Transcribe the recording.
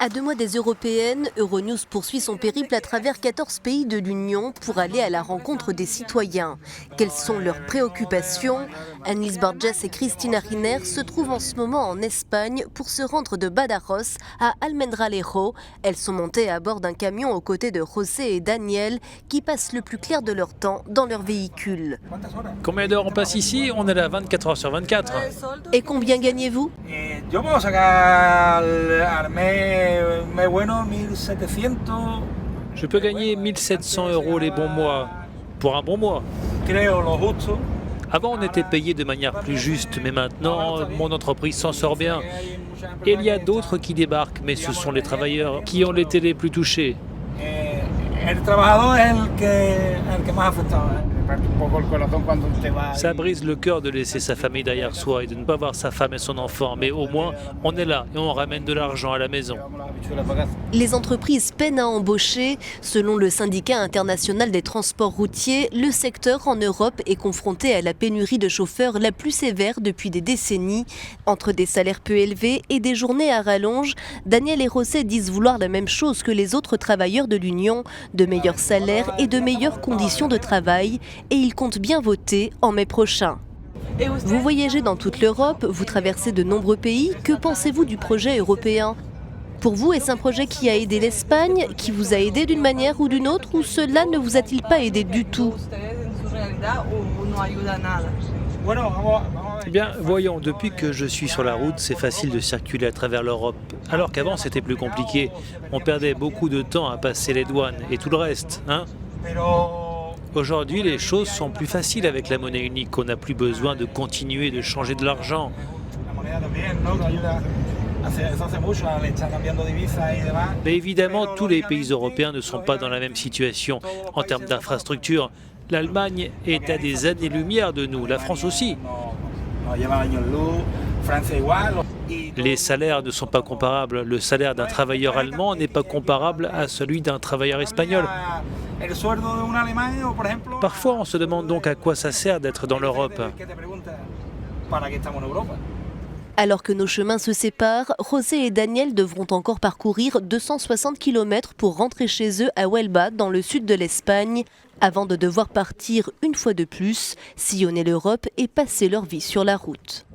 À 2 mois des européennes, Euronews poursuit son périple à travers 14 pays de l'Union pour aller à la rencontre des citoyens. Quelles sont leurs préoccupations? Annelise Borges et Cristina Riner se trouvent en ce moment en Espagne pour se rendre de Badajoz à Almendralejo. Elles sont montées à bord d'un camion aux côtés de José et Daniel qui passent le plus clair de leur temps dans leur véhicule. Combien d'heures on passe ici? On est là 24 heures sur 24. Et combien gagnez-vous? Yo puedo sacar al mes bueno 1700. Je peux gagner 1700 € les bons mois. Pour un bon mois. Creo lo justo. Avant, on était payé de manière plus juste, mais maintenant, mon entreprise s'en sort bien. Et il y a d'autres qui débarquent, mais ce sont les travailleurs qui ont été les plus touchés. El trabajador es el que más afectado. Ça brise le cœur de laisser sa famille derrière soi et de ne pas voir sa femme et son enfant, mais au moins, on est là et on ramène de l'argent à la maison. Les entreprises peinent à embaucher. Selon le syndicat international des transports routiers, le secteur en Europe est confronté à la pénurie de chauffeurs la plus sévère depuis des décennies. Entre des salaires peu élevés et des journées à rallonge, Daniel et José disent vouloir la même chose que les autres travailleurs de l'Union, de meilleurs salaires et de meilleures conditions de travail. Et ils comptent bien voter en mai prochain. Vous voyagez dans toute l'Europe, vous traversez de nombreux pays. Que pensez-vous du projet européen? Pour vous, est-ce un projet qui a aidé l'Espagne, qui vous a aidé d'une manière ou d'une autre, ou cela ne vous a-t-il pas aidé du tout? Eh bien, voyons, depuis que je suis sur la route, c'est facile de circuler à travers l'Europe. Alors qu'avant, c'était plus compliqué. On perdait beaucoup de temps à passer les douanes et tout le reste, hein? Aujourd'hui, les choses sont plus faciles avec la monnaie unique. On n'a plus besoin de continuer de changer de l'argent. Mais évidemment, tous les pays européens ne sont pas dans la même situation. En termes d'infrastructures, l'Allemagne est à des années-lumière de nous, la France aussi. Les salaires ne sont pas comparables. Le salaire d'un travailleur allemand n'est pas comparable à celui d'un travailleur espagnol. Parfois, on se demande donc à quoi ça sert d'être dans l'Europe. Alors que nos chemins se séparent, José et Daniel devront encore parcourir 260 km pour rentrer chez eux à Huelva, dans le sud de l'Espagne, avant de devoir partir une fois de plus, sillonner l'Europe et passer leur vie sur la route.